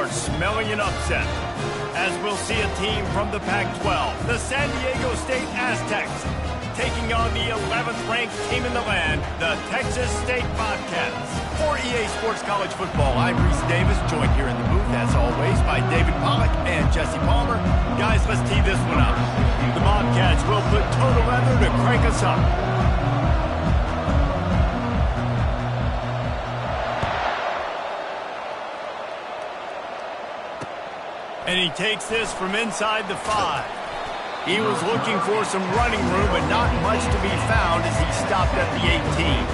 start smelling an upset, as we'll see a team from the Pac-12, the San Diego State Aztecs, taking on the 11th-ranked team in the land, the Texas State Bobcats. For EA Sports College Football, I'm Reese Davis, joined here in the booth, as always, by David Pollack and Jesse Palmer. Guys, let's tee this one up. The Bobcats will put total leather to crank us up. And he takes this from inside the 5. He was looking for some running room, but not much to be found as he stopped at the 18.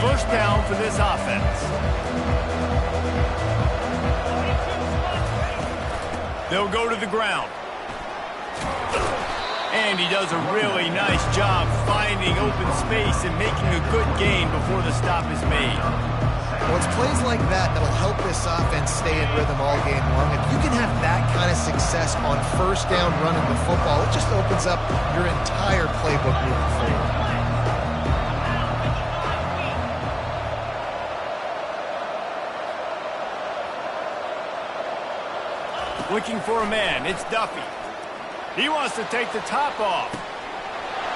First down for this offense. They'll go to the ground. And he does a really nice job finding open space and making a good gain before the stop is made. Well, it's plays like that that'll help this offense stay in rhythm all game long. If you can have that kind of success on first down running the football, it just opens up your entire playbook moving forward. Looking for a man, it's Duffy. He wants to take the top off.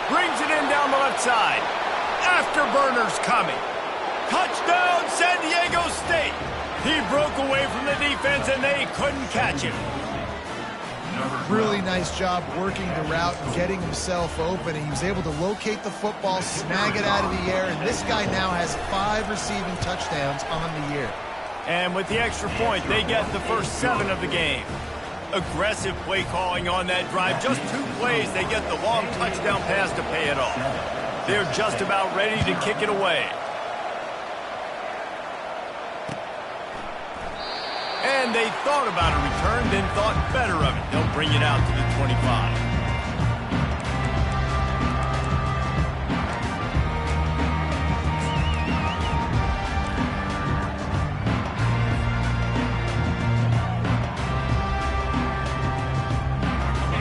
Brings it in down the left side. Afterburner's coming. Touchdown, San Diego State. He broke away from the defense and they couldn't catch him. Really nice job working the route and getting himself open. And he was able to locate the football, snag it out of the air, and this guy now has 5 receiving touchdowns on the year. And with the extra point, they get the first 7 of the game. Aggressive play calling on that drive. Just 2 plays, they get the long touchdown pass to pay it off. They're just about ready to kick it away. And they thought about a return, then thought better of it. They'll bring it out to the 25.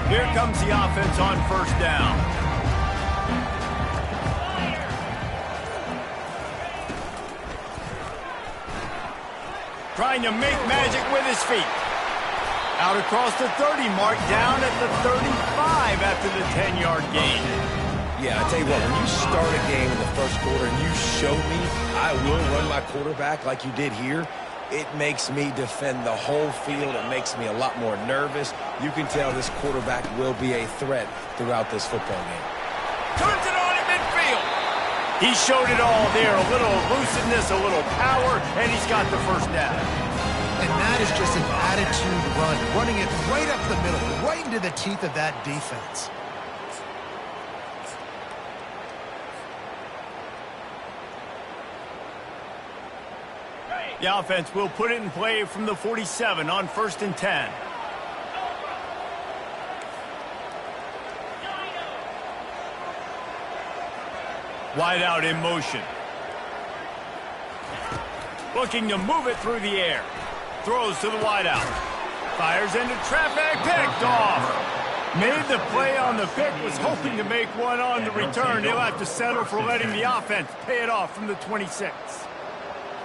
Here comes the offense on first down. Trying to make magic with his feet. Out across the 30 mark, down at the 35 after the 10-yard gain. Yeah, I tell you what, when you start a game in the first quarter and you show me I will run my quarterback like you did here, it makes me defend the whole field. It makes me a lot more nervous. You can tell this quarterback will be a threat throughout this football game. Turns it on in midfield. He showed it all there. A little elusiveness, a little power, and he's got the first down. And that is just an attitude run, running it right up the middle, right into the teeth of that defense. The offense will put it in play from the 47 on 1st and 10. Wide out in motion. Looking to move it through the air. Throws to the wide out. Fires into traffic. Picked off. Made the play on the pick. Was hoping to make one on the return. He'll have to settle for letting the offense pay it off from the 26.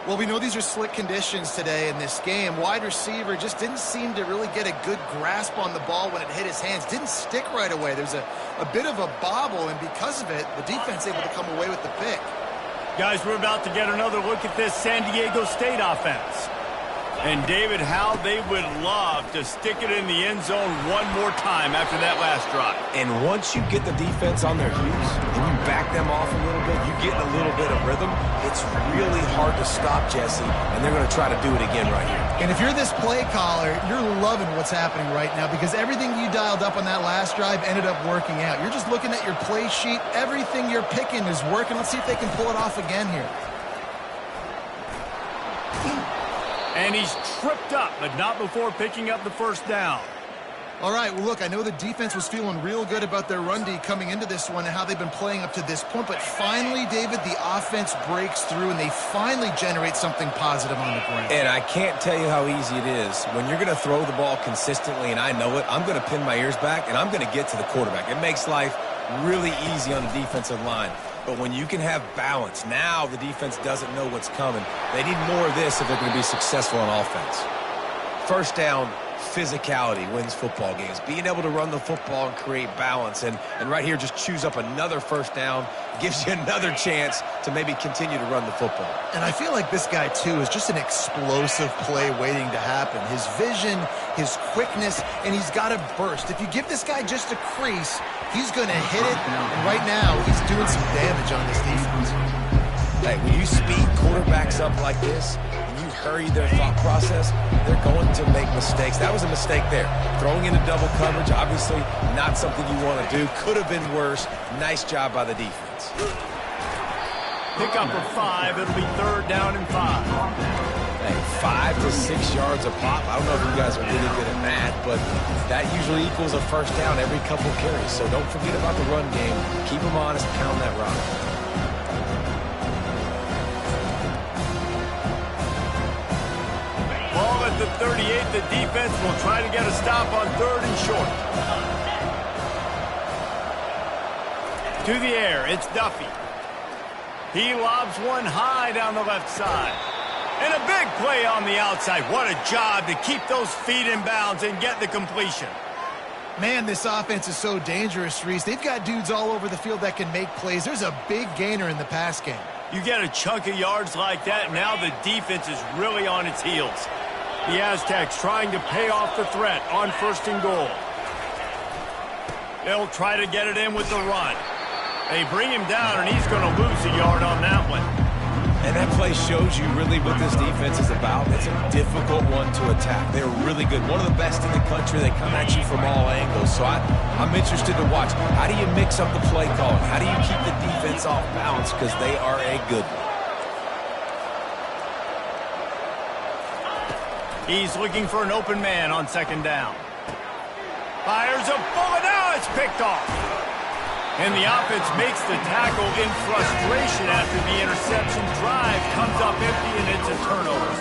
Well, we know these are slick conditions today in this game. Wide receiver just didn't seem to really get a good grasp on the ball when it hit his hands. Didn't stick right away. There's a bit of a bobble, and because of it, the defense able to come away with the pick. Guys, we're about to get another look at this San Diego State offense. And David, how they would love to stick it in the end zone one more time after that last drive. And once you get the defense on their heels and you back them off a little bit, you get in a little bit of rhythm, it's really hard to stop, Jesse, and they're going to try to do it again right here. And if you're this play caller, you're loving what's happening right now because everything you dialed up on that last drive ended up working out. You're just looking at your play sheet. Everything you're picking is working. Let's see if they can pull it off again here. And he's tripped up, but not before picking up the first down. All right, well, look, I know the defense was feeling real good about their run D coming into this one and how they've been playing up to this point, but finally, David, the offense breaks through and they finally generate something positive on the ground. And I can't tell you how easy it is. When you're going to throw the ball consistently, and I know it, I'm going to pin my ears back, and I'm going to get to the quarterback. It makes life really easy on the defensive line. But when you can have balance, now the defense doesn't know what's coming. They need more of this if they're going to be successful on offense. First down, physicality wins football games. Being able to run the football and create balance. And right here, just choose up another first down, gives you another chance to maybe continue to run the football. And I feel like this guy, too, is just an explosive play waiting to happen. His vision, his quickness, and he's got a burst. If you give this guy just a crease, he's going to hit it. And right now, he's doing some damage on this defense. Hey, when you speed quarterbacks up like this, and you hurry their thought process, they're going to make mistakes. That was a mistake there. Throwing into double coverage, obviously not something you want to do. Could have been worse. Nice job by the defense. Pick up for 5. It'll be 3rd down and 5. Hey, 5 to 6 yards a pop. I don't know if you guys are really good at math, but that usually equals a first down every couple carries. So don't forget about the run game. Keep them honest, pound that rock. Ball at the 38. The defense will try to get a stop on 3rd and short. To the air, it's Duffy. He lobs one high down the left side. And a big play on the outside. What a job to keep those feet in bounds and get the completion. Man, this offense is so dangerous, Reese. They've got dudes all over the field that can make plays. There's a big gainer in the pass game. You get a chunk of yards like that, now the defense is really on its heels. The Aztecs trying to pay off the threat on 1st and goal. They'll try to get it in with the run. They bring him down, and he's going to lose a yard on that one. And that play shows you really what this defense is about. It's a difficult one to attack. They're really good. One of the best in the country. They come at you from all angles. So I'm interested to watch. How do you mix up the play calling? How do you keep the defense off balance? Because they are a good one. He's looking for an open man on 2nd down. Fires a bullet. Now it's picked off. And the offense makes the tackle in frustration after the interception. Drive comes up empty, and it's a turnover.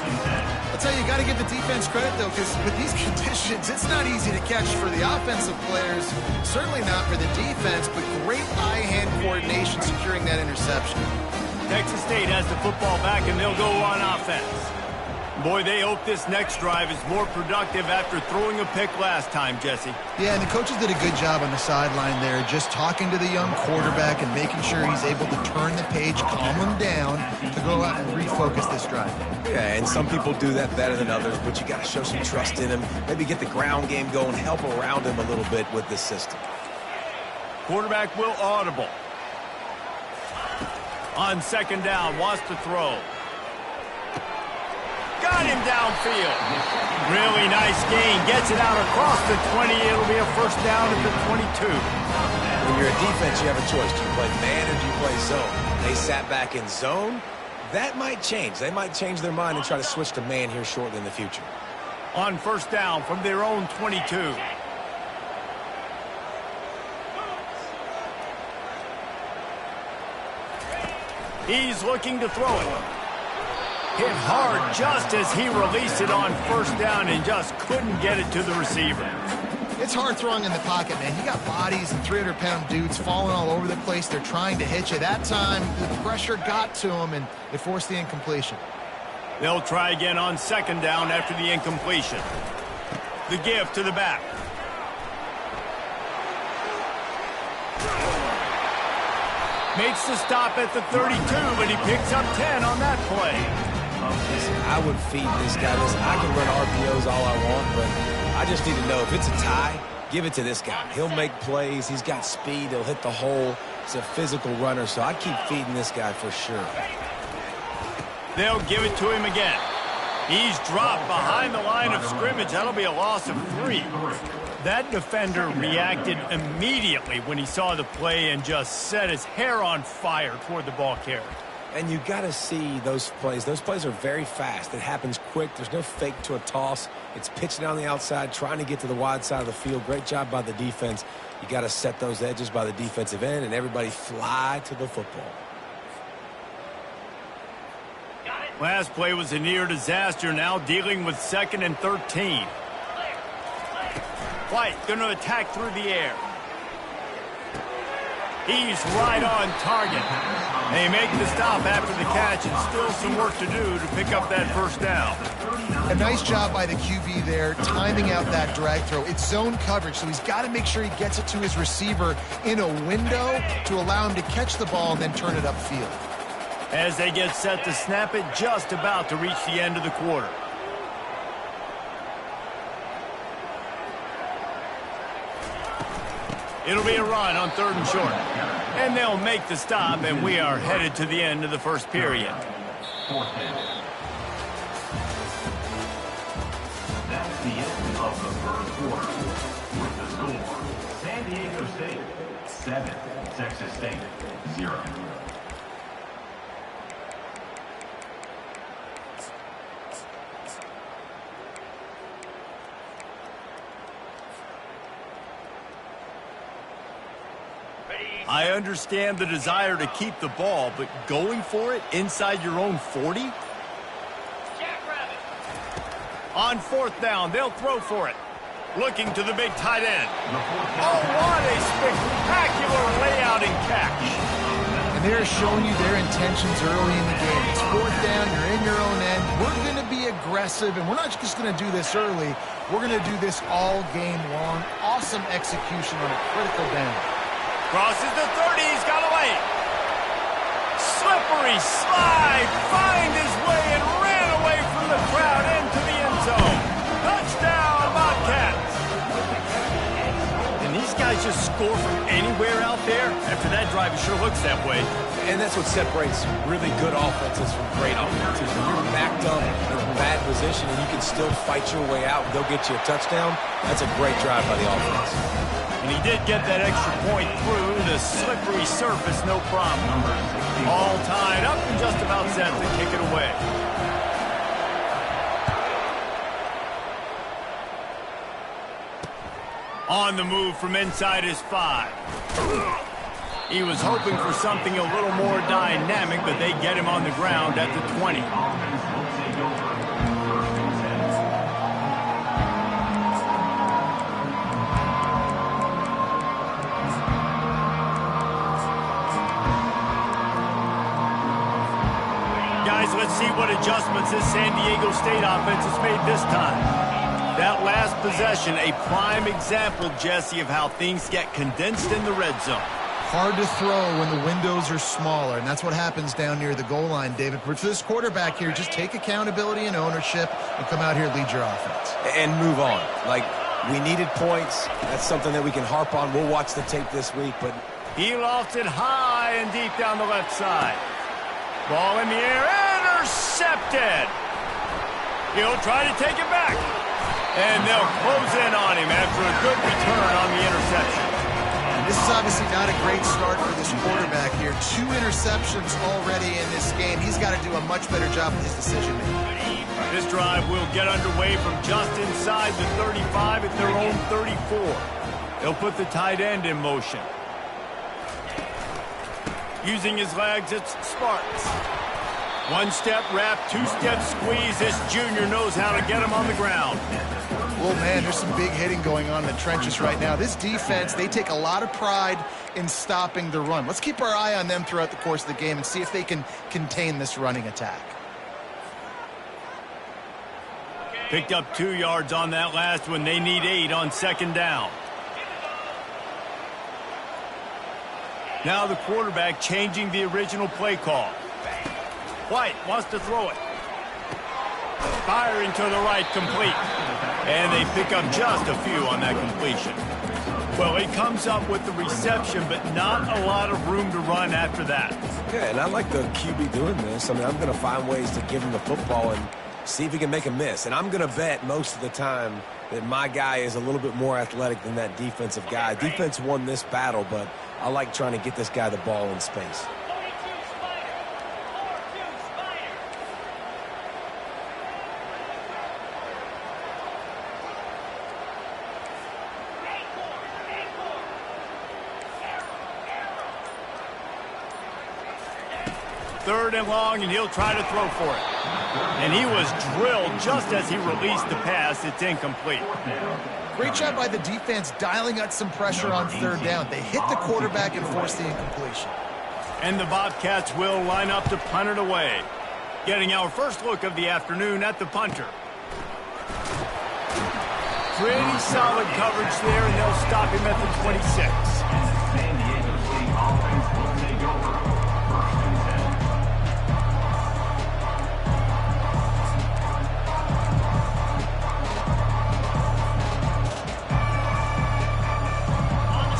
I'll tell you, you got to give the defense credit, though, because with these conditions, it's not easy to catch for the offensive players. Certainly not for the defense, but great eye-hand coordination securing that interception. Texas State has the football back, and they'll go on offense. Boy, they hope this next drive is more productive after throwing a pick last time, Jesse. Yeah, and the coaches did a good job on the sideline there, just talking to the young quarterback and making sure he's able to turn the page, calm him down to go out and refocus this drive. Yeah, and some people do that better than others, but you got to show some trust in him, maybe get the ground game going, help around him a little bit with this system. Quarterback will audible. On 2nd down, wants to throw. Got him downfield. Really nice gain. Gets it out across the 20. It'll be a 1st down at the 22. When you're a defense, you have a choice. Do you play man or do you play zone? They sat back in zone. That might change. They might change their mind and try to switch to man here shortly in the future. On 1st down from their own 22. He's looking to throw it. Hit hard just as he released it on 1st down and just couldn't get it to the receiver. It's hard throwing in the pocket, man. You got bodies and 300-pound dudes falling all over the place. They're trying to hit you. That time, the pressure got to him, and it forced the incompletion. They'll try again on 2nd down after the incompletion. The give to the back. Makes the stop at the 32, but he picks up 10 on that play. Listen, I would feed this guy this. I can run RPOs all I want, but I just need to know if it's a tie, give it to this guy. He'll make plays. He's got speed. He'll hit the hole. He's a physical runner, so I keep feeding this guy for sure. They'll give it to him again. He's dropped behind the line of scrimmage. That'll be a loss of 3. That defender reacted immediately when he saw the play and just set his hair on fire toward the ball carrier. And you got to see those plays. Those plays are very fast. It happens quick. There's no fake to a toss. It's pitching down the outside, trying to get to the wide side of the field. Great job by the defense. You got to set those edges by the defensive end, and everybody fly to the football. Last play was a near disaster, now dealing with 2nd and 13. White going to attack through the air. He's right on target. They make the stop after the catch, and still some work to do to pick up that first down. A nice job by the QB there, timing out that drag throw. It's zone coverage, so he's got to make sure he gets it to his receiver in a window to allow him to catch the ball and then turn it upfield. As they get set to snap it, just about to reach the end of the quarter. It'll be a run on 3rd and short. And they'll make the stop, and we are headed to the end of the first period. That's the end of the first quarter. With the score, San Diego State 7, Texas State 0. I understand the desire to keep the ball, but going for it inside your own 40? On 4th down, they'll throw for it. Looking to the big tight end. Oh, what a spectacular layout and catch. And they're showing you their intentions early in the game. It's 4th down, you're in your own end. We're going to be aggressive, and we're not just going to do this early. We're going to do this all game long. Awesome execution on a critical down. Crosses the 30, he's got away. Slippery slide, find his way and ran away from the crowd into the end zone. Touchdown, Bobcats. And these guys just score from anywhere out there. After that drive, it sure looks that way. And that's what separates really good offenses from great offenses. When you're backed up in a bad position and you can still fight your way out and go get you a touchdown, that's a great drive by the offense. And he did get that extra point through the slippery surface, no problem. All tied up and just about set to kick it away. On the move from inside his 5. He was hoping for something a little more dynamic, but they get him on the ground at the 20. Guys, let's see what adjustments this San Diego State offense has made this time. That last possession, a prime example, Jesse, of how things get condensed in the red zone. Hard to throw when the windows are smaller, and that's what happens down near the goal line, David. But for this quarterback here, just take accountability and ownership and come out here and lead your offense. And move on. Like, we needed points. That's something that we can harp on. We'll watch the tape this week, but he lofts it high and deep down the left side. Ball in the air, intercepted. He'll try to take it back. And they'll close in on him after a good return on the interception. This is obviously not a great start for this quarterback here. 2 interceptions already in this game. He's got to do a much better job with his decision-making. This drive will get underway from just inside the 35 at their own 34. They'll put the tight end in motion. Using his legs, it's Sparks. 1-step wrap, 2-step squeeze. This junior knows how to get him on the ground. Oh, man, there's some big hitting going on in the trenches right now. This defense, they take a lot of pride in stopping the run. Let's keep our eye on them throughout the course of the game and see if they can contain this running attack. Picked up 2 yards on that last one. They need 8 on 2nd down. Now the quarterback changing the original play call. White wants to throw it. Firing to the right, complete. And they pick up just a few on that completion. Well, he comes up with the reception, but not a lot of room to run after that. Yeah, and I like the QB doing this. I mean, I'm going to find ways to give him the football and see if he can make a miss. And I'm going to bet most of the time that my guy is a little bit more athletic than that defensive guy. Defense won this battle, but I like trying to get this guy the ball in space. 3rd and long, and he'll try to throw for it. And he was drilled just as he released the pass. It's incomplete. Great job by the defense dialing out some pressure on 3rd down. They hit the quarterback and forced the incompletion. And the Bobcats will line up to punt it away. Getting our first look of the afternoon at the punter. Pretty solid coverage there, and they'll stop him at the 26. San Diego State offense will take over. 1st and 10.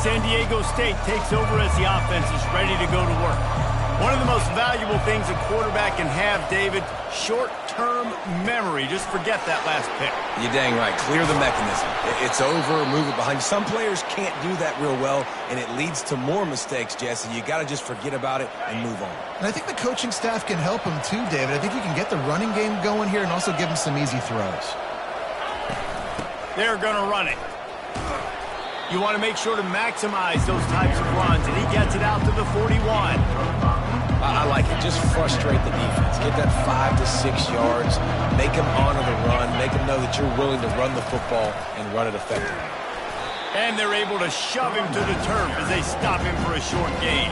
San Diego State takes over as the offense is ready to go to work. One of the most valuable things a quarterback can have, David, short-term memory. Just forget that last pick. You're dang right. Clear the mechanism. It's over, move it behind you. Some players can't do that real well, and it leads to more mistakes, Jesse. You got to just forget about it and move on. And I think the coaching staff can help him too, David. I think you can get the running game going here and also give him some easy throws. They're going to run it. You want to make sure to maximize those types of runs, and he gets it out to the 41. I like it. Just frustrate the defense. Get that 5 to 6 yards. Make them honor the run. Make them know that you're willing to run the football and run it effectively. And they're able to shove him to the turf as they stop him for a short gain.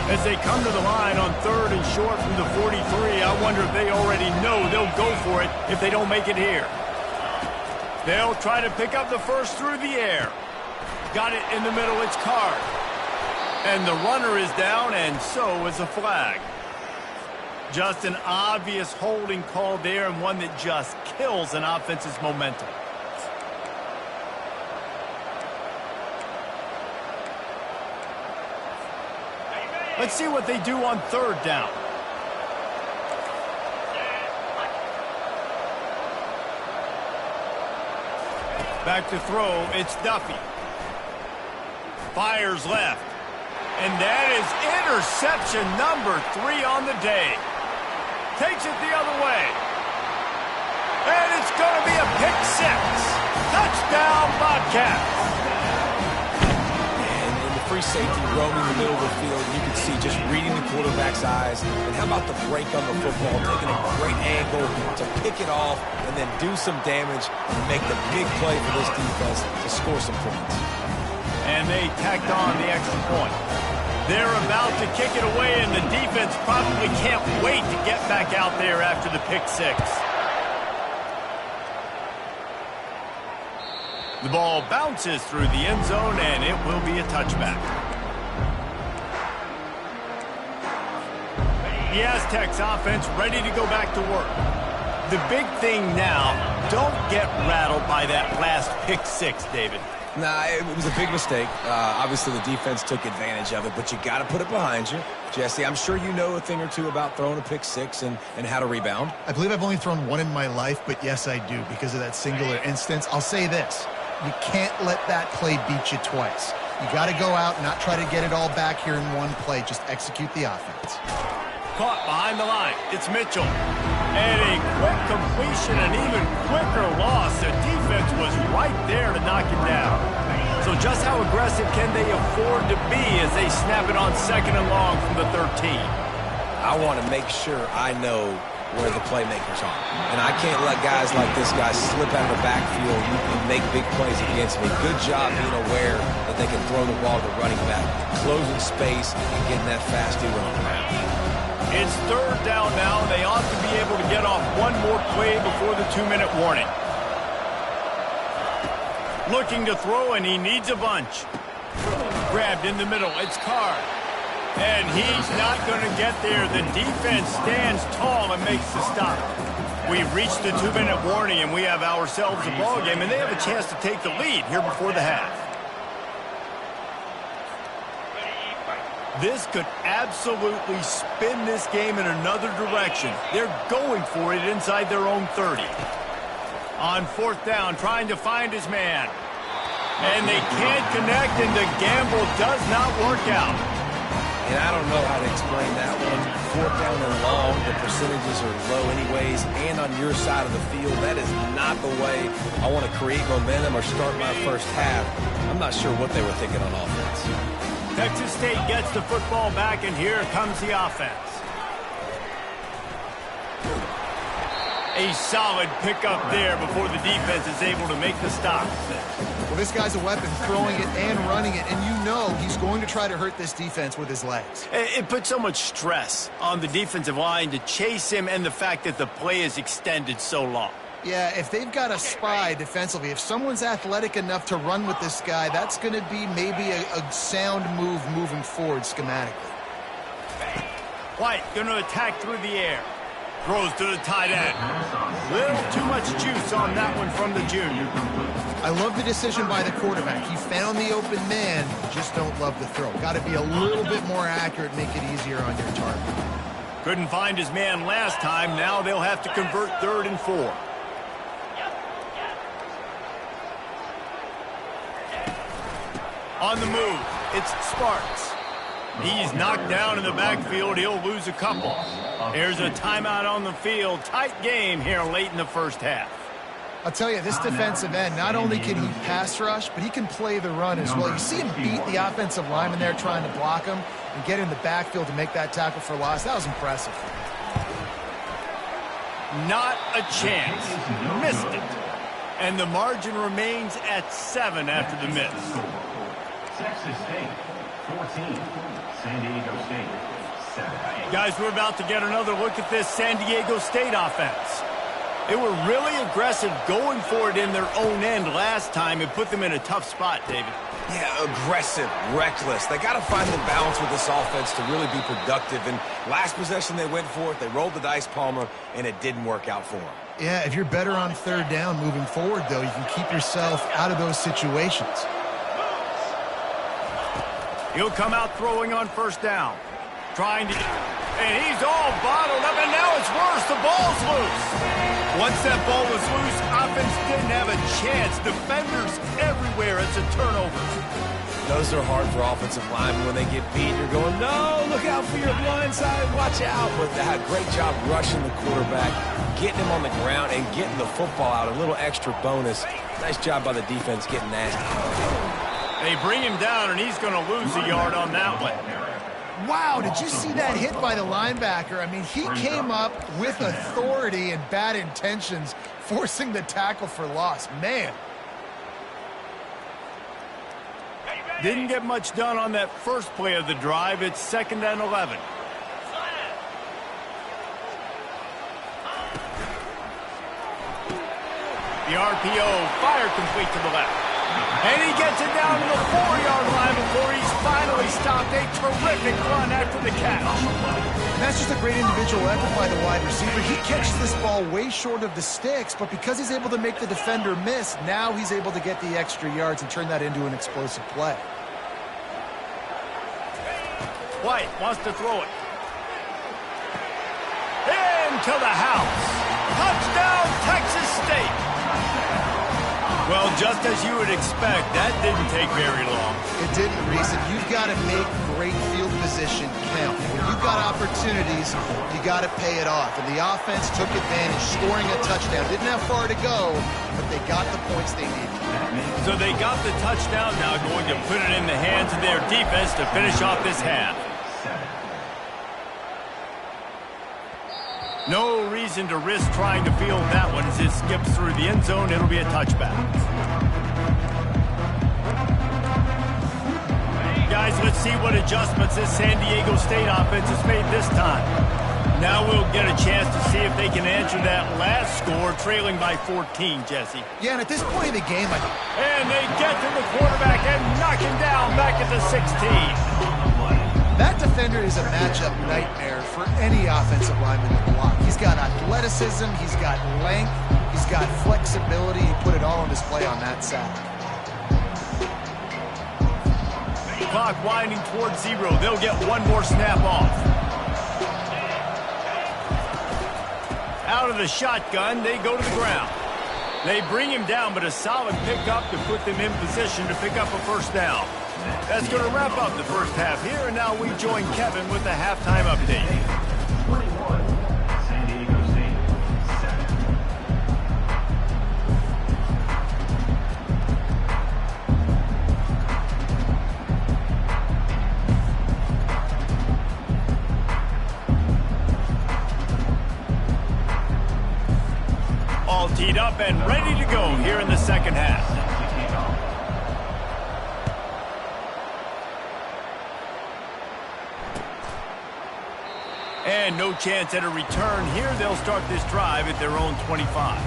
As they come to the line on 3rd and short from the 43, I wonder if they already know they'll go for it if they don't make it here. They'll try to pick up the first through the air. Got it in the middle, it's Card. And the runner is down, and so is a flag. Just an obvious holding call there, and one that just kills an offense's momentum. Let's see what they do on 3rd down. Back to throw, it's Duffy. Fires left. And that is interception number 3 on the day. Takes it the other way. And it's going to be a pick 6. Touchdown, Bobcats. And in the free safety roaming the middle of the field, you can see just reading the quarterback's eyes. And how about the break on the football, taking a great angle to pick it off and then do some damage and make the big play for this defense to score some points. And they tacked on the extra point. They're about to kick it away, and the defense probably can't wait to get back out there after the pick 6. The ball bounces through the end zone, and it will be a touchback. The Aztecs offense ready to go back to work. The big thing now, don't get rattled by that last pick 6, David. Nah, it was a big mistake. Obviously, the defense took advantage of it, but you got to put it behind you. Jesse, I'm sure you know a thing or two about throwing a pick 6 and how to rebound. I believe I've only thrown one in my life, but yes, I do because of that singular instance. I'll say this. You can't let that play beat you twice. You got to go out and not try to get it all back here in one play. Just execute the offense. Caught behind the line. It's Mitchell. And a quick completion, an even quicker loss. The defense was right there to knock him down. So just how aggressive can they afford to be as they snap it on 2nd and long from the 13? I want to make sure I know where the playmakers are. And I can't let guys like this guy slip out of the backfield and make big plays against me. Good job being aware that they can throw the ball to the running back, closing space, and getting that fast dude on the ground. It's 3rd down now. They ought to be able to get off one more play before the 2-minute warning. Looking to throw, and he needs a bunch. Grabbed in the middle. It's Card. And he's not going to get there. The defense stands tall and makes the stop. We've reached the 2-minute warning, and we have ourselves a ball game, and they have a chance to take the lead here before the half. This could absolutely spin this game in another direction. They're going for it inside their own 30. On 4th down, trying to find his man. And they can't connect, and the gamble does not work out. And I don't know how to explain that one. 4th down and long, the percentages are low anyways, and on your side of the field, that is not the way I want to create momentum or start my first half. I'm not sure what they were thinking on offense. Texas State gets the football back, and here comes the offense. A solid pickup there before the defense is able to make the stop. Well, this guy's a weapon, throwing it and running it, and you know he's going to try to hurt this defense with his legs. It puts so much stress on the defensive line to chase him, and the fact that the play is extended so long. Yeah, if they've got a spy defensively, if someone's athletic enough to run with this guy, that's going to be maybe a sound move moving forward schematically. White going to attack through the air. Throws to the tight end. Little too much juice on that one from the junior. I love the decision by the quarterback. He found the open man, just don't love the throw. Got to be a little bit more accurate, make it easier on your target. Couldn't find his man last time. Now they'll have to convert 3rd and 4. On the move, it's Sparks. He's knocked down in the backfield. He'll lose a couple. There's a timeout on the field. Tight game here late in the first half. I'll tell you, this defensive end, not only can he pass rush, but he can play the run as well. You see him beat the offensive lineman there trying to block him and get in the backfield to make that tackle for loss. That was impressive. Not a chance. Missed it. And the margin remains at 7 after the miss. Texas State, 14. San Diego State, 7. Guys, we're about to get another look at this San Diego State offense. They were really aggressive going for it in their own end last time and put them in a tough spot, David. Yeah, aggressive, reckless. They got to find the balance with this offense to really be productive. And last possession they went for it, they rolled the dice, Palmer, and it didn't work out for them. Yeah, if you're better on 3rd down moving forward, though, you can keep yourself out of those situations. He'll come out throwing on 1st down. Trying to... And he's all bottled up, and now it's worse. The ball's loose. Once that ball was loose, offense didn't have a chance. Defenders everywhere. It's a turnover. Those are hard for offensive linemen when they get beat. You're going, no, look out for your blind side. Watch out. But they had a great job rushing the quarterback, getting him on the ground, and getting the football out. A little extra bonus. Nice job by the defense getting that. They bring him down, and he's going to lose a yard on that one. Wow, did you see that hit by the linebacker? I mean, he came up with authority and bad intentions, forcing the tackle for loss. Man. Didn't get much done on that first play of the drive. It's 2nd and 11. The RPO, fire complete to the left. And he gets it down to the 4-yard line before he's finally stopped. A terrific run after the catch. And that's just a great individual effort by the wide receiver. He catches this ball way short of the sticks, but because he's able to make the defender miss, now he's able to get the extra yards and turn that into an explosive play. White wants to throw it. Into the house. Touchdown, Texas State. Well, just as you would expect, that didn't take very long. It didn't, Reese. You've got to make great field position count. When you've got opportunities, you got to pay it off. And the offense took advantage, scoring a touchdown. Didn't have far to go, but they got the points they needed. So they got the touchdown, now going to put it in the hands of their defense to finish off this half. No reason to risk trying to field that one as it skips through the end zone. It'll be a touchback. Guys, let's see what adjustments this San Diego State offense has made this time. Now we'll get a chance to see if they can answer that last score, trailing by 14, Jesse. Yeah, and at this point in the game, and they get to the quarterback and knock him down back at the 16. That defender is a matchup nightmare for any offensive lineman to block. He's got athleticism, he's got length, he's got flexibility. He put it all on display on that sack. Clock winding towards 0. They'll get one more snap off. Out of the shotgun, they go to the ground. They bring him down, but a solid pickup to put them in position to pick up a 1st down. That's going to wrap up the first half here, and now we join Kevin with the halftime update. 21, San Diego State, 7. All teed up and ready to go here in the second half. And no chance at a return here. They'll start this drive at their own 25.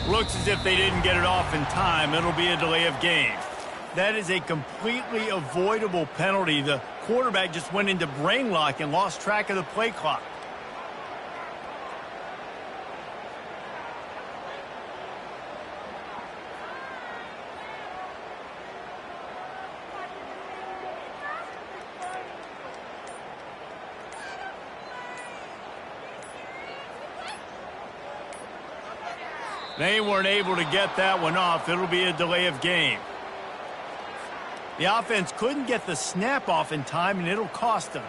Looks as if they didn't get it off in time. It'll be a delay of game. That is a completely avoidable penalty. The quarterback just went into brain lock and lost track of the play clock. They weren't able to get that one off. It'll be a delay of game. The offense couldn't get the snap off in time, and it'll cost them.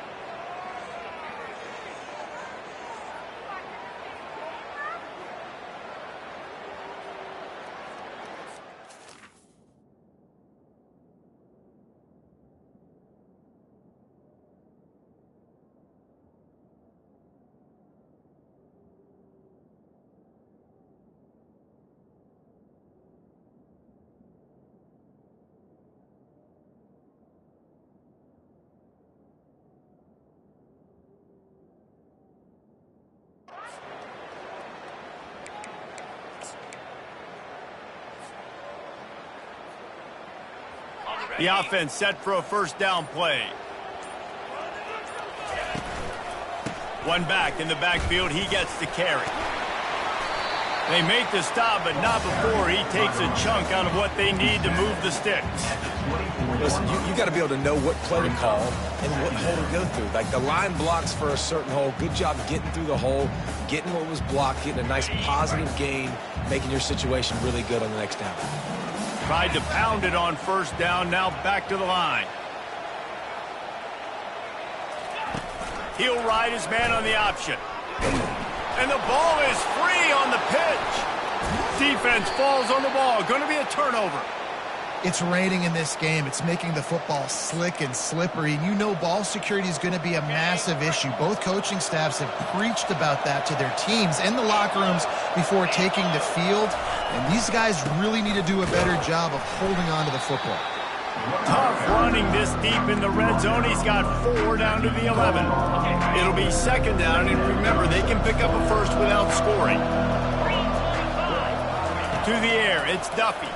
The offense set for a first down play. One back in the backfield. He gets the carry. They make the stop, but not before he takes a chunk out of what they need to move the sticks. Listen, you got to be able to know what play to call and what hole to go through. Like the line blocks for a certain hole. Good job getting through the hole, getting what was blocked, getting a nice positive gain, making your situation really good on the next down. Tried to pound it on first down, now back to the line. He'll ride his man on the option. And the ball is free on the pitch. Defense falls on the ball. Going to be a turnover. It's raining in this game. It's making the football slick and slippery. And you know ball security is going to be a massive issue. Both coaching staffs have preached about that to their teams in the locker rooms before taking the field. And these guys really need to do a better job of holding on to the football. Tough running this deep in the red zone. He's got 4 down to the 11. It'll be second down, and remember, they can pick up a first without scoring. To the air, it's Duffy.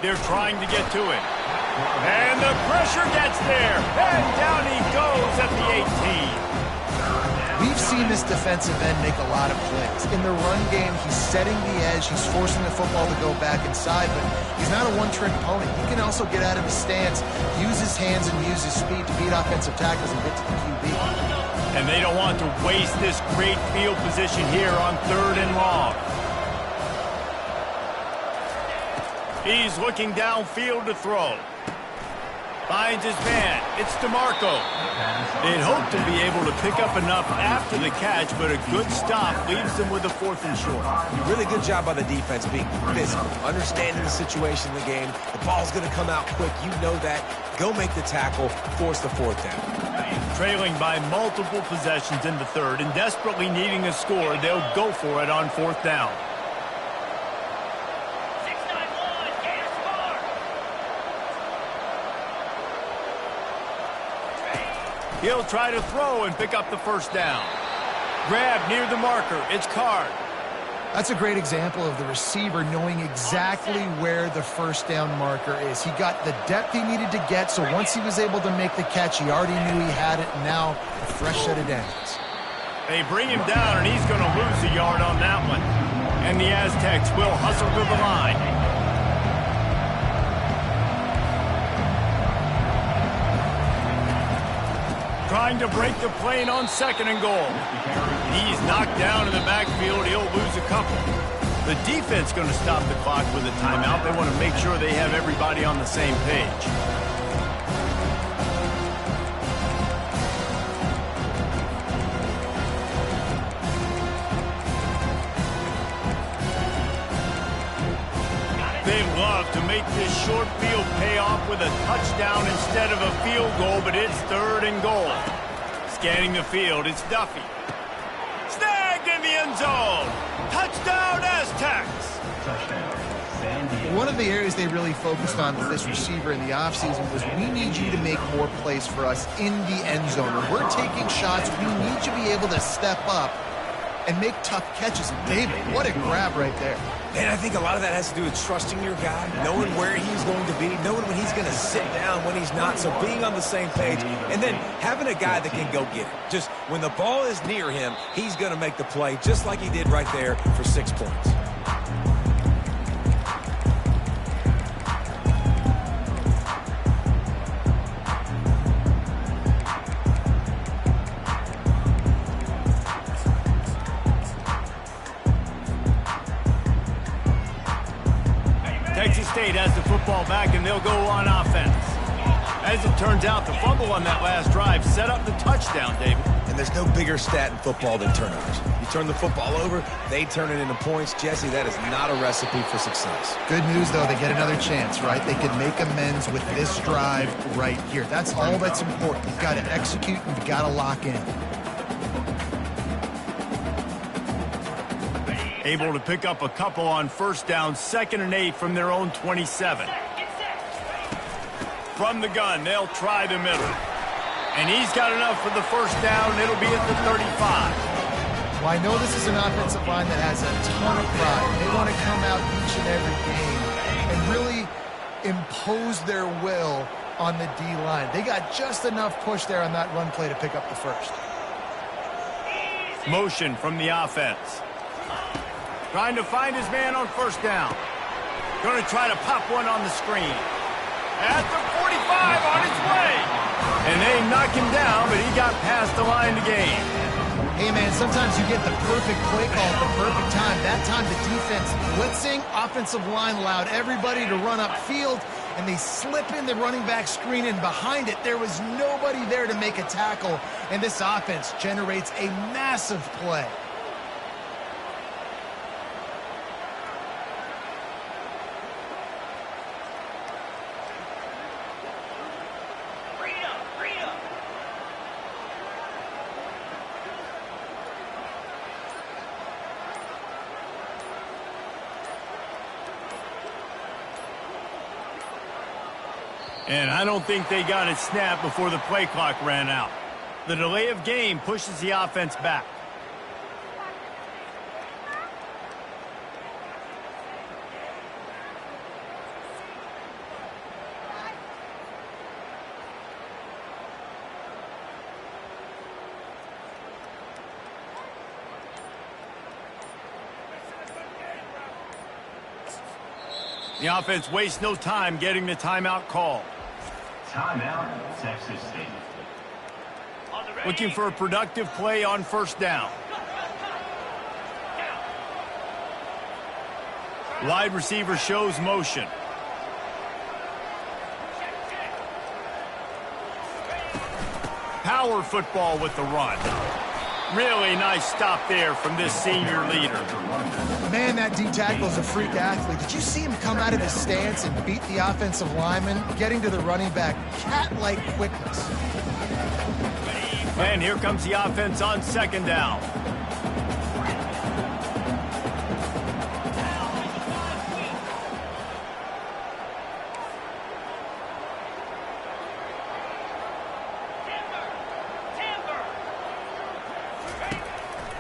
They're trying to get to it. And the pressure gets there. And down he goes at the 18. We've seen this defensive end make a lot of plays. In the run game, he's setting the edge. He's forcing the football to go back inside, but he's not a one-trick pony. He can also get out of his stance, use his hands, and use his speed to beat offensive tackles and get to the QB. And they don't want to waste this great field position here on 3rd and long. He's looking downfield to throw. Finds his man. It's DeMarco. They'd hope to be able to pick up enough after the catch, but a good stop leaves them with a 4th and short. Really good job by the defense being physical, understanding the situation in the game. The ball's going to come out quick. You know that. Go make the tackle, force the 4th down. Trailing by multiple possessions in the 3rd and desperately needing a score, they'll go for it on 4th down. He'll try to throw and pick up the first down. Grab near the marker. It's Card. That's a great example of the receiver knowing exactly where the first down marker is. He got the depth he needed to get, so once he was able to make the catch, he already knew he had it, and now a fresh set of downs. They bring him down, and he's going to lose a yard on that one. And the Aztecs will hustle to the line. Trying to break the plane on 2nd and goal. He's knocked down in the backfield. He'll lose a couple. The defense going to stop the clock with a timeout. They want to make sure they have everybody on the same page. They love to make this short field pay off with a touchdown instead of a field goal, but it's 3rd and goal. Scanning the field, it's Duffy. Snagged in the end zone. Touchdown, Aztecs. Touchdown, San Diego. One of the areas they really focused on with this receiver in the offseason was we need you to make more plays for us in the end zone. When we're taking shots, we need you to be able to step up and make tough catches. And David, what a grab right there. Man, I think a lot of that has to do with trusting your guy, knowing where he's going to be, knowing when he's going to sit down, when he's not, so being on the same page, and then having a guy that can go get it. Just when the ball is near him, he's going to make the play, just like he did right there for 6 points. Texas State has the football back, and they'll go on offense. As it turns out, the fumble on that last drive set up the touchdown, David. And there's no bigger stat in football than turnovers. You turn the football over, they turn it into points. Jesse, that is not a recipe for success. Good news, though, they get another chance, right? They can make amends with this drive right here. That's all that's important. You've got to execute, and you've got to lock in. Able to pick up a couple on 1st down, 2nd and 8 from their own 27. From the gun, they'll try the middle. And he's got enough for the 1st down. It'll be at the 35. Well, I know this is an offensive line that has a ton of pride. They want to come out each and every game and really impose their will on the D-line. They got just enough push there on that run play to pick up the 1st. Motion from the offense. Trying to find his man on 1st down. Going to try to pop one on the screen. At the 45 on his way. And they knock him down, but he got past the line to gain. Hey, man, sometimes you get the perfect play call at the perfect time. That time the defense blitzing, offensive line allowed everybody to run upfield, and they slip in the running back screen, and behind it, there was nobody there to make a tackle, and this offense generates a massive play. And I don't think they got it snapped before the play clock ran out. The delay of game pushes the offense back. The offense wastes no time getting the timeout call. Timeout, Texas State. Looking for a productive play on 1st down. Wide receiver shows motion. Power football with the run. Really nice stop there from this senior leader. Man, that D-tackle is a freak athlete. Did you see him come out of his stance and beat the offensive lineman, getting to the running back? Cat-like quickness. And here comes the offense on 2nd down.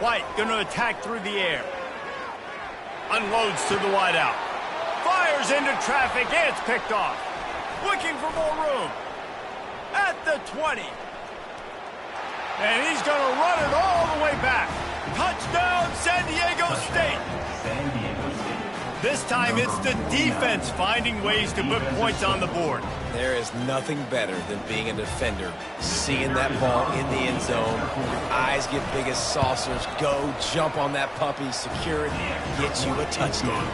White going to attack through the air. Unloads to the wideout. Fires into traffic. It's picked off. Looking for more room. At the 20. And he's going to run it all the way back. Touchdown, San Diego State. San Diego State. This time it's the defense finding ways to put points on the board. There is nothing better than being a defender, seeing that ball in the end zone, your eyes get big as saucers, go jump on that puppy, secure it, get you a touchdown.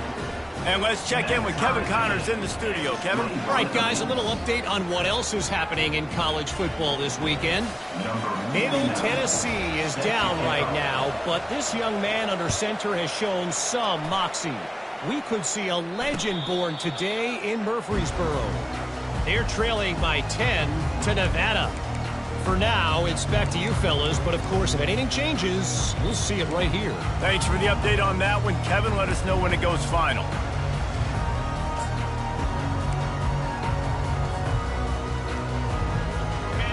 And let's check in with Kevin Connors in the studio. Kevin? All right, guys, a little update on what else is happening in college football this weekend. Middle Tennessee is down right now, but this young man under center has shown some moxie. We could see a legend born today in Murfreesboro. They're trailing by 10 to Nevada. For now, it's back to you fellas, but of course, if anything changes, we'll see it right here. Thanks for the update on that one, Kevin. Let us know when it goes final.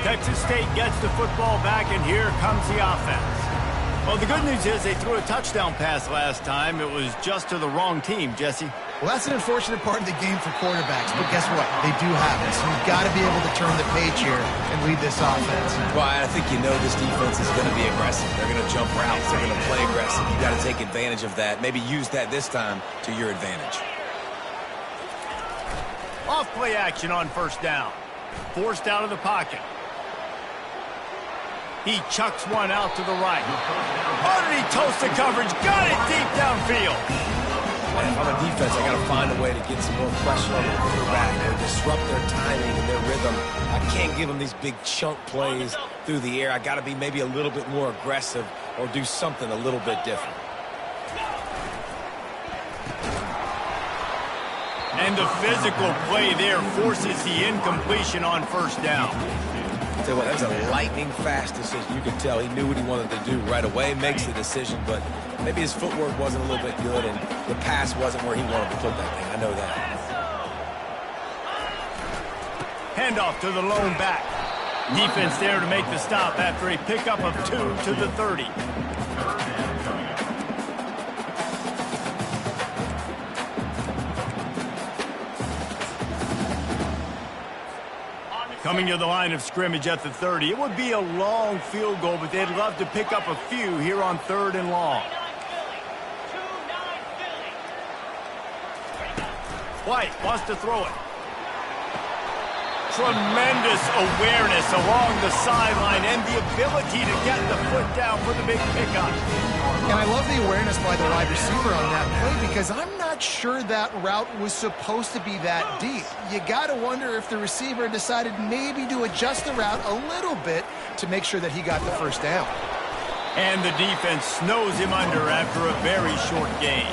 Texas State gets the football back, and here comes the offense. Well, the good news is they threw a touchdown pass last time. It was just to the wrong team, Jesse. Well, that's an unfortunate part of the game for quarterbacks, but guess what? They do have it, so you've got to be able to turn the page here and lead this offense. Well, I think you know this defense is going to be aggressive. They're going to jump routes. They're going to play aggressive. You've got to take advantage of that. Maybe use that this time to your advantage. Off play action on first down. Forced out of the pocket. He chucks one out to the right. Underneath toast the coverage. Got it deep downfield. And if I'm a defense, I got to find a way to get some more pressure on the quarterback or disrupt their timing and their rhythm. I can't give them these big chunk plays through the air. I got to be maybe a little bit more aggressive or do something a little bit different. And the physical play there forces the incompletion on first down. Tell you what, that was a lightning-fast decision. You could tell he knew what he wanted to do right away, makes the decision, but maybe his footwork wasn't a little bit good and the pass wasn't where he wanted to put that thing. I know that. Handoff to the lone back. Defense there to make the stop after a pickup of 2 to the 30. Coming to the line of scrimmage at the 30. It would be a long field goal, but they'd love to pick up a few here on 3rd and long. White wants to throw it. Tremendous awareness along the sideline and the ability to get the foot down for the big pickup. And I love the awareness by the wide receiver on that play because I'm not sure that route was supposed to be that deep. You got to wonder if the receiver decided maybe to adjust the route a little bit to make sure that he got the first down. And the defense snows him under after a very short gain.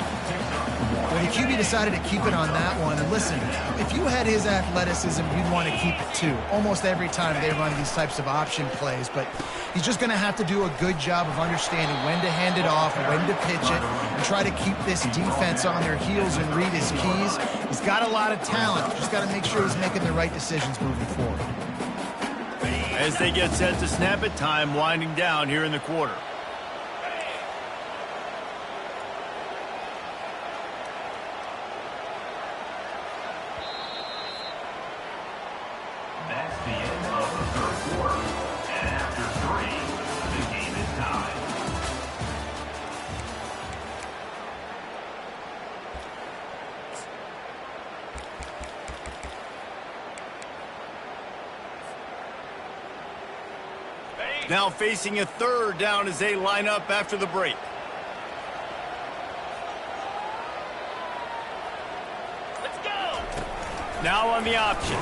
Well, the QB decided to keep it on that one. And listen, if you had his athleticism, you'd want to keep it too. Almost every time they run these types of option plays. But he's just going to have to do a good job of understanding when to hand it off, when to pitch it, and try to keep this defense on their heels and read his keys. He's got a lot of talent. Just got to make sure he's making the right decisions moving forward. As they get set to snap it, time winding down here in the quarter. That's the end of the 3rd quarter. And after 3, the game is tied. Now facing a 3rd down as they line up after the break. Let's go! Now on the option.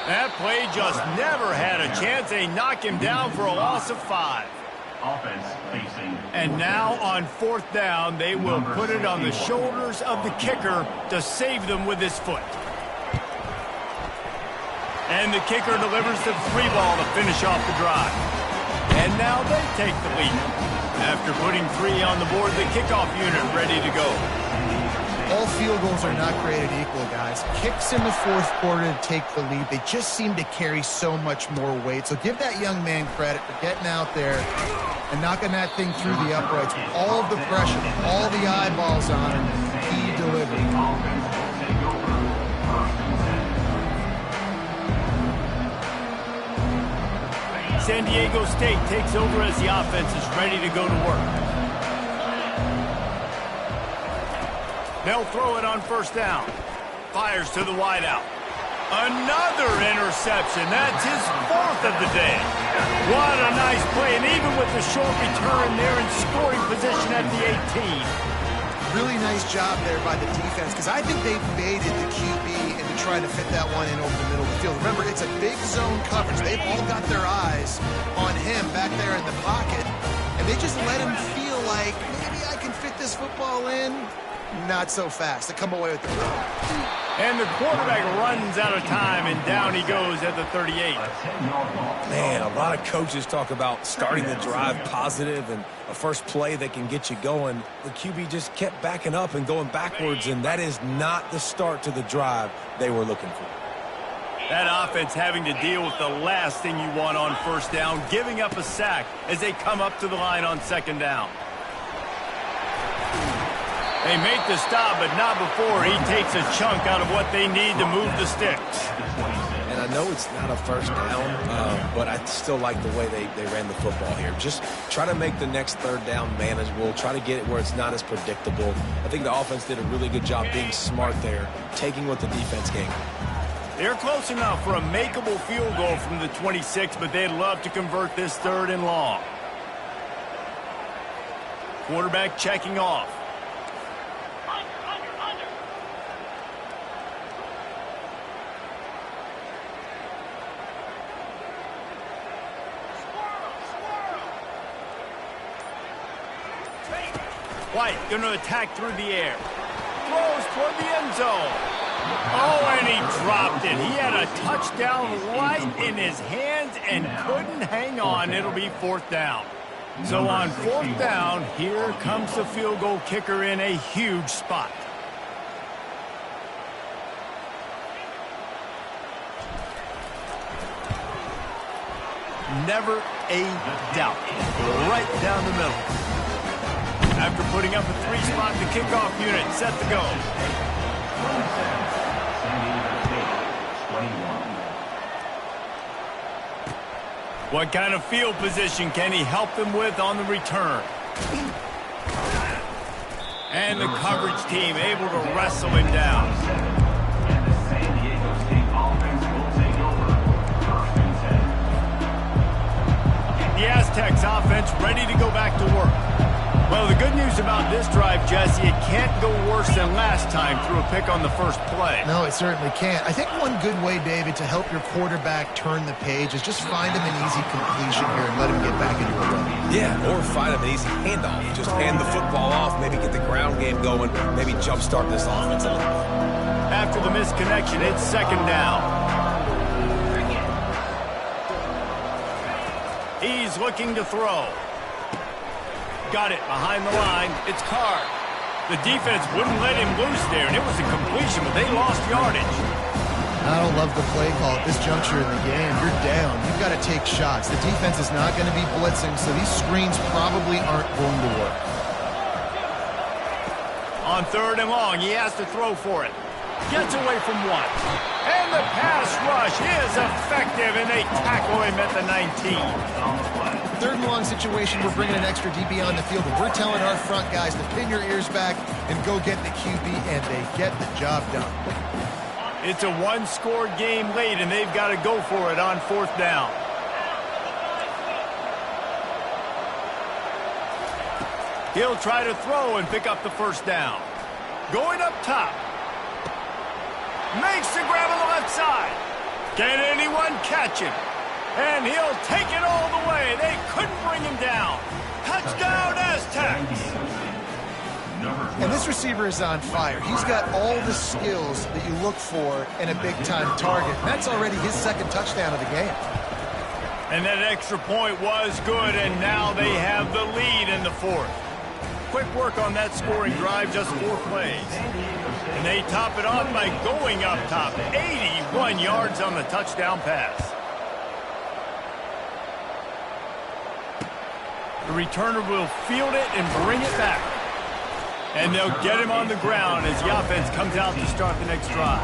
That play just never had a chance. They knock him down for a loss of 5. Offense facing. And now on 4th down, they will put it on the shoulders of the kicker to save them with his foot. And the kicker delivers the 3 ball to finish off the drive. And now they take the lead. After putting 3 on the board, the kickoff unit ready to go. All field goals are not created equal, guys. Kicks in the 4th quarter to take the lead. They just seem to carry so much more weight. So give that young man credit for getting out there and knocking that thing through the uprights with all of the pressure, all the eyeballs on him. He delivered. San Diego State takes over as the offense is ready to go to work. They'll throw it on first down. Fires to the wideout. Another interception. That's his fourth of the day. What a nice play, and even with the short return, they're in scoring position at the 18. Really nice job there by the defense, because I think they've baited the QB into trying to fit that one in over the middle of the field. Remember, it's a big zone coverage. They've all got their eyes on him back there in the pocket, and they just let him feel like, maybe I can fit this football in. Not so fast. They come away with the throw. And the quarterback runs out of time, and down he goes at the 38. Man, a lot of coaches talk about starting the drive positive and a first play that can get you going. The QB just kept backing up and going backwards, and that is not the start to the drive they were looking for. That offense having to deal with the last thing you want on first down, giving up a sack as they come up to the line on second down. They make the stop, but not before he takes a chunk out of what they need to move the sticks. And I know it's not a first down, but I still like the way they ran the football here. Just try to make the next third down manageable. Try to get it where it's not as predictable. I think the offense did a really good job being smart there, taking what the defense gave. They're close enough for a makeable field goal from the 26, but they'd love to convert this third and long. Quarterback checking off. White going to attack through the air. Throws toward the end zone. Oh, and he dropped it. He had a touchdown right in his hands and couldn't hang on. It'll be fourth down. So on fourth down, here comes the field goal kicker in a huge spot. Never a doubt. Right down the middle. After putting up a three-spot, the kickoff unit set to go. What kind of field position can he help them with on the return? And the coverage team able to wrestle him down. And the San Diego State offense will take over. First and 10. The Aztecs offense ready to go back to work. Well, the good news about this drive, Jesse, it can't go worse than last time through a pick on the first play. No, it certainly can't. I think one good way, David, to help your quarterback turn the page is just find him an easy completion here and let him get back into a run. Yeah, or find him an easy handoff. Just hand the football off, maybe get the ground game going, maybe jumpstart this offense a little bit. After the missed connection, it's second down. He's looking to throw. Got it behind the line. It's Carr. The defense wouldn't let him loose there, and it was a completion, but they lost yardage. I don't love the play call at this juncture in the game. You're down. You've got to take shots. The defense is not going to be blitzing, so these screens probably aren't going to work. On third and long, he has to throw for it. Gets away from one. And the pass rush is effective, and they tackle him at the 19. Third and long situation, we're bringing an extra DB on the field, and we're telling our front guys to pin your ears back and go get the QB, and they get the job done. It's a one-score game late, and they've got to go for it on fourth down. He'll try to throw and pick up the first down. Going up top. Makes the grab on the left side. Can anyone catch him? And he'll take it all the way. They couldn't bring him down. Touchdown, Aztecs. And this receiver is on fire. He's got all the skills that you look for in a big-time target. And that's already his second touchdown of the game. And that extra point was good, and now they have the lead in the fourth. Quick work on that scoring drive, just 4 plays. And they top it off by going up top. 81 yards on the touchdown pass. The returner will field it and bring it back. And they'll get him on the ground as the offense comes out to start the next drive.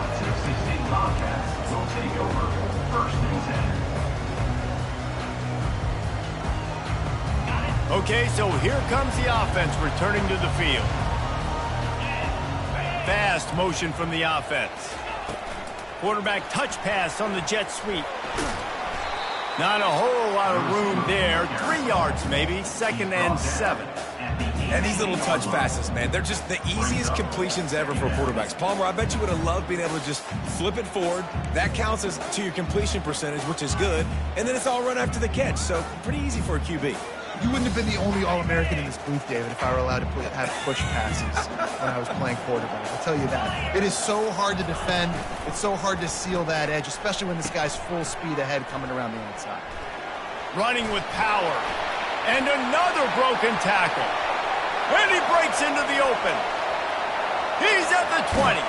Okay, so here comes the offense returning to the field. Fast motion from the offense. Quarterback touch pass on the jet sweep. Not a whole lot of room there. 3 yards maybe, 2nd and 7. And these little touch passes, man, they're just the easiest completions ever for quarterbacks. Palmer, I bet you would have loved being able to just flip it forward. That counts as to your completion percentage, which is good. And then it's all run after the catch, so pretty easy for a QB. You wouldn't have been the only All-American in this booth, David, if I were allowed to have push passes when I was playing quarterback. I'll tell you that. It is so hard to defend. It's so hard to seal that edge, especially when this guy's full speed ahead coming around the outside. Running with power. And another broken tackle. And he breaks into the open. He's at the 20.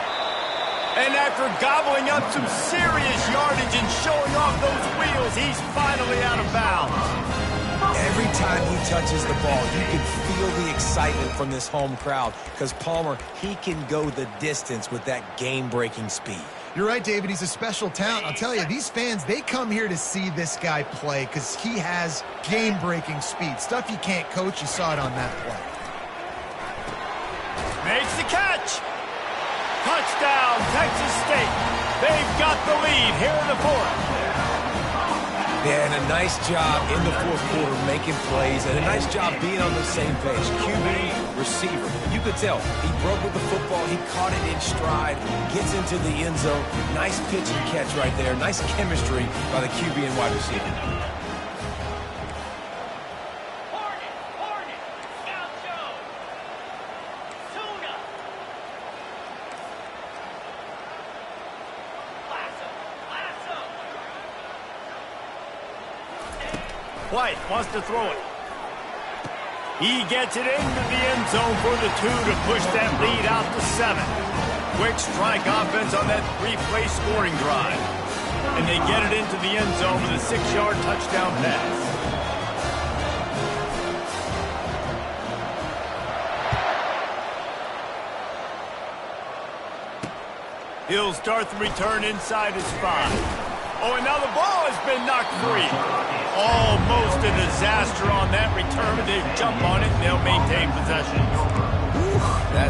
And after gobbling up some serious yardage and showing off those wheels, he's finally out of bounds. Every time he touches the ball, you can feel the excitement from this home crowd because Palmer, he can go the distance with that game-breaking speed. You're right, David. He's a special talent. I'll tell you, these fans, they come here to see this guy play because he has game-breaking speed. Stuff you can't coach. You saw it on that play. Makes the catch. Touchdown, Texas State. They've got the lead here in the 4th. Yeah, and a nice job in the 4th quarter making plays, and a nice job being on the same page. QB, receiver. You could tell he broke with the football. He caught it in stride, gets into the end zone. Nice pitch and catch right there. Nice chemistry by the QB and wide receiver. White wants to throw it. He gets it into the end zone for the 2 to push that lead out to 7. Quick strike offense on that 3-play scoring drive. And they get it into the end zone with a 6-yard touchdown pass. He'll start the return inside his 5. Oh, and now the ball has been knocked free. Almost a disaster on that return. They jump on it, and they'll maintain possession.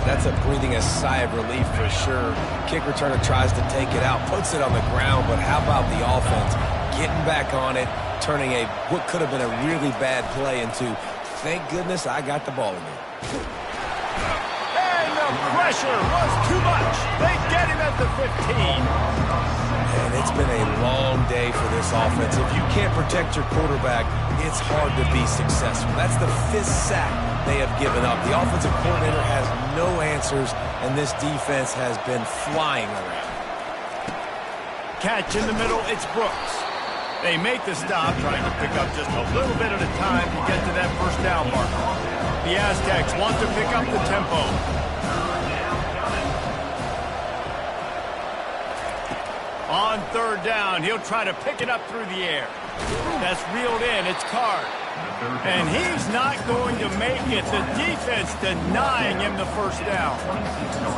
That's a breathing a sigh of relief for sure. Kick returner tries to take it out, puts it on the ground, but how about the offense getting back on it, turning what could have been a really bad play into, thank goodness I got the ball in there. And the pressure was too much. They get him at the 15. And it's been a long day for this offense. If you can't protect your quarterback, it's hard to be successful. That's the 5th sack they have given up. The offensive coordinator has no answers, and this defense has been flying around. Catch in the middle, it's Brooks. They make the stop, trying to pick up just a little bit at a time to get to that first down mark. The Aztecs want to pick up the tempo. On 3rd down, he'll try to pick it up through the air. That's reeled in. It's Card. And he's not going to make it. The defense denying him the first down.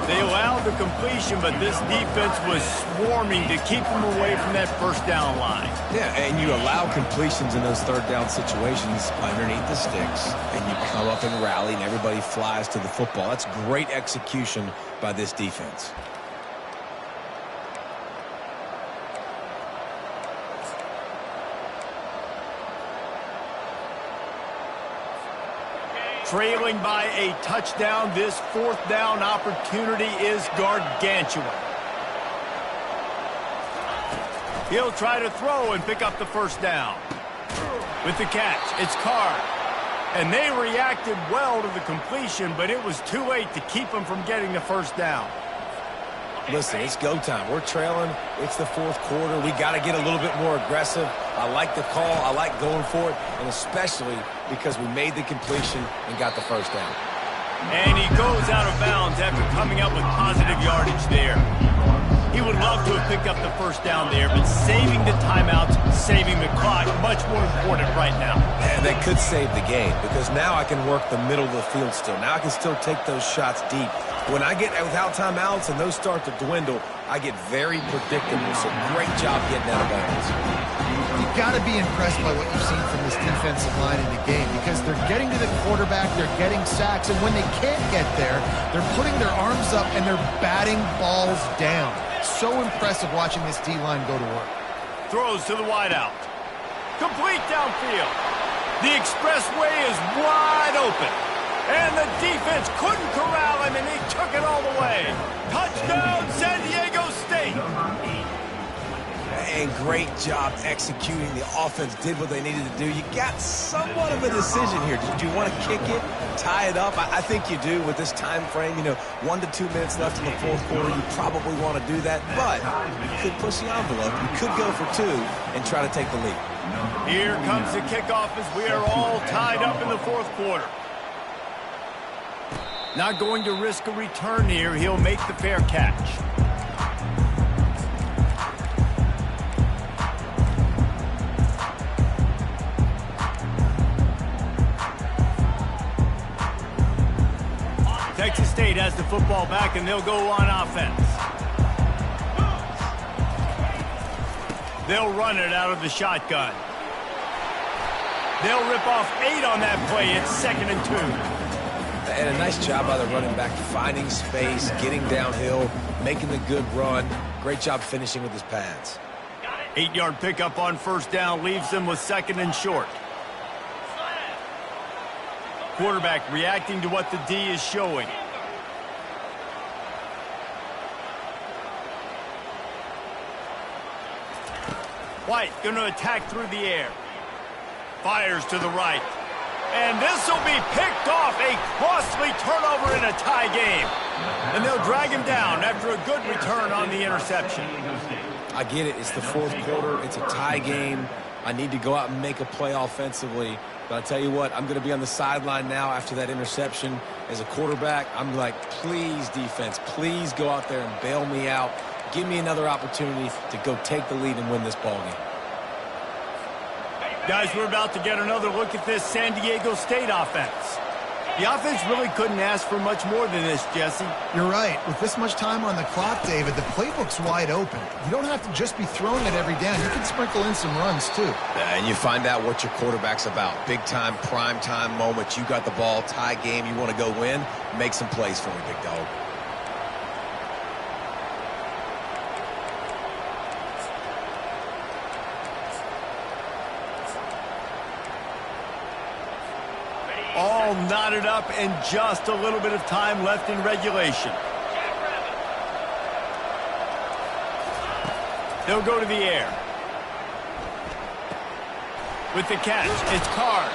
They allowed the completion, but this defense was swarming to keep him away from that first down line. Yeah, and you allow completions in those 3rd down situations underneath the sticks, and you come up and rally, and everybody flies to the football. That's great execution by this defense. Trailing by a touchdown, this 4th down opportunity is gargantuan. He'll try to throw and pick up the first down. With the catch, it's Card. And they reacted well to the completion, but it was too late to keep them from getting the first down. Listen, it's go time. We're trailing. It's the 4th quarter. We got to get a little bit more aggressive. I like the call. I like going for it, and especially because we made the completion and got the first down. And he goes out of bounds after coming up with positive yardage there. He would love to have picked up the first down there, but saving the timeouts, saving the clock, much more important right now. And that could save the game because now I can work the middle of the field still. Now I can still take those shots deep. When I get without timeouts and those start to dwindle, I get very predictable. So great job getting out of bounds. You've got to be impressed by what you've seen from this defensive line in the game because they're getting to the quarterback, they're getting sacks, and when they can't get there, they're putting their arms up and they're batting balls down. So impressive watching this D-line go to work. Throws to the wideout. Complete downfield. The expressway is wide open. And the defense couldn't corral him, and he took it all the way. Touchdown, San Diego State. And great job executing. The offense did what they needed to do. You got somewhat of a decision here. Did you want to kick it, tie it up? I think you do with this time frame. 1 to 2 minutes left in the fourth quarter. You probably want to do that, but you could push the envelope. You could go for 2 and try to take the lead. Here comes the kickoff as we are all tied up in the fourth quarter. Not going to risk a return here. He'll make the fair catch. Texas State has the football back, and they'll go on offense. They'll run it out of the shotgun. They'll rip off 8 on that play. It's 2nd and 2. And a nice job by the running back, finding space, getting downhill, making the good run. Great job finishing with his pads. 8-yard pickup on first down leaves them with 2nd and short. Quarterback reacting to what the D is showing. White going to attack through the air. Fires to the right. And this will be picked off. A costly turnover in a tie game. And they'll drag him down after a good return on the interception. I get it. It's the fourth quarter. It's a tie game. I need to go out and make a play offensively. But I'll tell you what, I'm going to be on the sideline now after that interception. As a quarterback, I'm like, please, defense, please go out there and bail me out. Give me another opportunity to go take the lead and win this ball game. Guys, we're about to get another look at this San Diego State offense. The offense really couldn't ask for much more than this, Jesse. You're right. With this much time on the clock, David, the playbook's wide open. You don't have to just be throwing it every down. You can sprinkle in some runs, too. And you find out what your quarterback's about. Big-time, prime-time moments. You got the ball, tie game, you want to go win. Make some plays for me, big dog. All knotted up and just a little bit of time left in regulation. They'll go to the air. With the catch, it's Carr.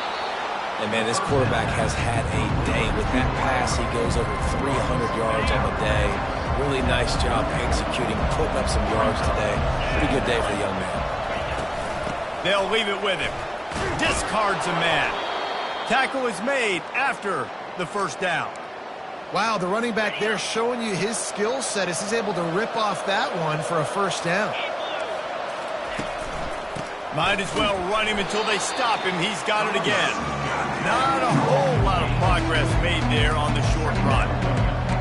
And, man, this quarterback has had a day. With that pass, he goes over 300 yards on the day. Really nice job executing, putting up some yards today. Pretty good day for the young man. They'll leave it with him. Discards a man. Tackle is made after the first down. Wow, the running back there showing you his skill set as he's able to rip off that one for a first down. Might as well run him until they stop him. He's got it again. Not a whole lot of progress made there on the short run.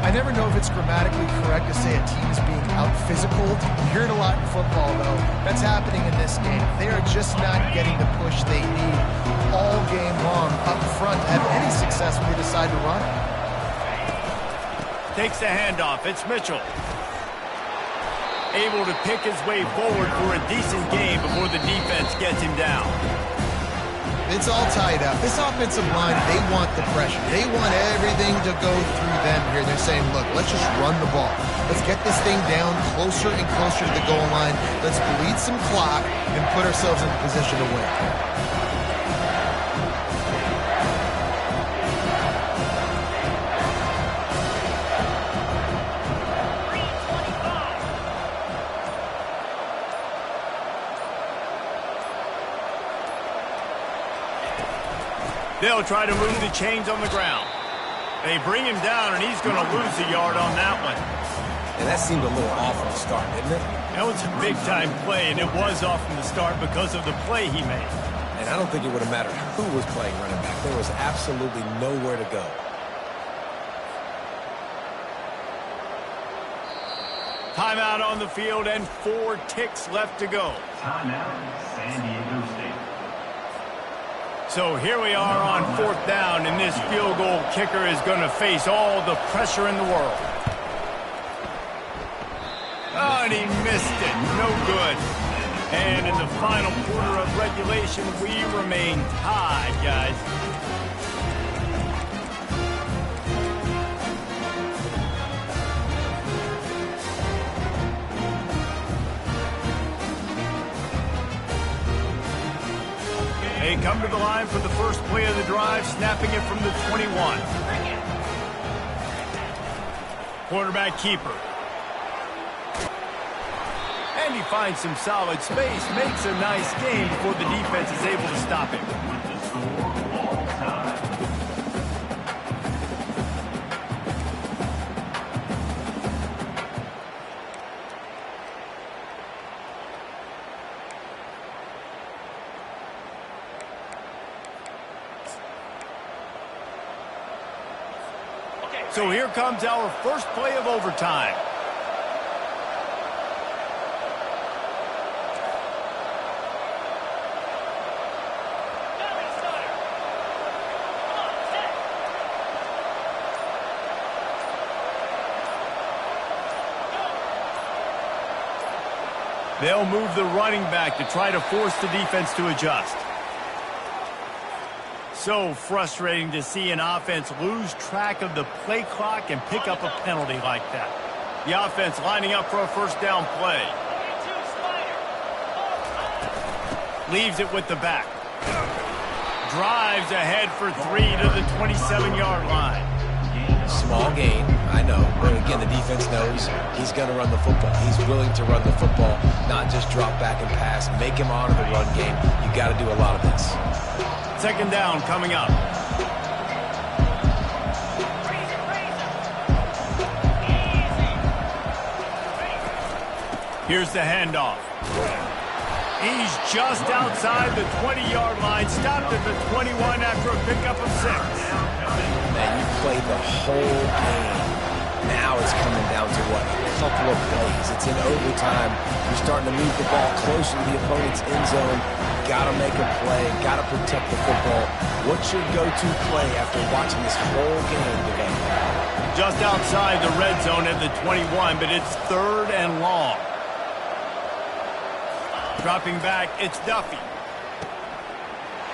I never know if it's grammatically correct to say a team is being out-physicaled. You hear it a lot in football, though. That's happening in this game. They are just not getting the push they need all game long up front to have any success when they decide to run it. Takes the handoff. It's Mitchell. Able to pick his way forward for a decent game before the defense gets him down. It's all tied up. This offensive line, they want the pressure. They want everything to go through them here. They're saying, look, let's just run the ball. Let's get this thing down closer and closer to the goal line. Let's bleed some clock and put ourselves in a position to win. They'll try to move the chains on the ground. They bring him down, and he's going to lose a yard on that one. And that seemed a little off from the start, didn't it? That was a big-time play, and it was off from the start because of the play he made. And I don't think it would have mattered who was playing running back. There was absolutely nowhere to go. Timeout on the field and 4 ticks left to go. Timeout, San Diego State. So here we are on 4th down, and this field goal kicker is going to face all the pressure in the world. Oh, and he missed it. No good. And in the final quarter of regulation, we remain tied, guys. They come to the line for the first play of the drive, snapping it from the 21. Quarterback keeper. And he finds some solid space, makes a nice game before the defense is able to stop him. So here comes our first play of overtime. They'll move the running back to try to force the defense to adjust. So frustrating to see an offense lose track of the play clock and pick up a penalty like that. The offense lining up for a first down play. Leaves it with the back. Drives ahead for 3 to the 27-yard line. Small gain, I know. But again, the defense knows he's going to run the football. He's willing to run the football, not just drop back and pass. Make him honor the run game. You got to do a lot of this. 2nd down coming up. Here's the handoff. He's just outside the 20-yard line. Stopped at the 21 after a pickup of 6. Man, you played the whole game. Now it's coming down to what? A couple of plays. It's in overtime. You're starting to move the ball closer to the opponent's end zone. Got to make a play. Got to protect the football. What's your go-to play after watching this whole game develop? Just outside the red zone at the 21, but it's 3rd and long. Dropping back, it's Duffy.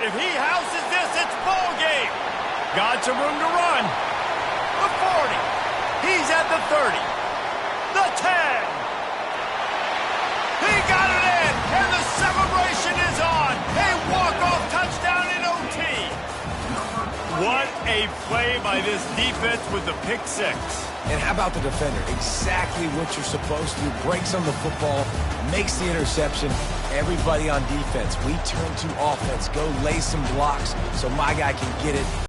If he houses this, it's ball game. Got some room to run. The 40. He's at the 30. The 10. He got it in, and the celebration is on. A walk-off touchdown in OT. What a play by this defense with the pick 6. And how about the defender? Exactly what you're supposed to do. Breaks on the football, makes the interception. Everybody on defense, we turn to offense. Go lay some blocks so my guy can get it.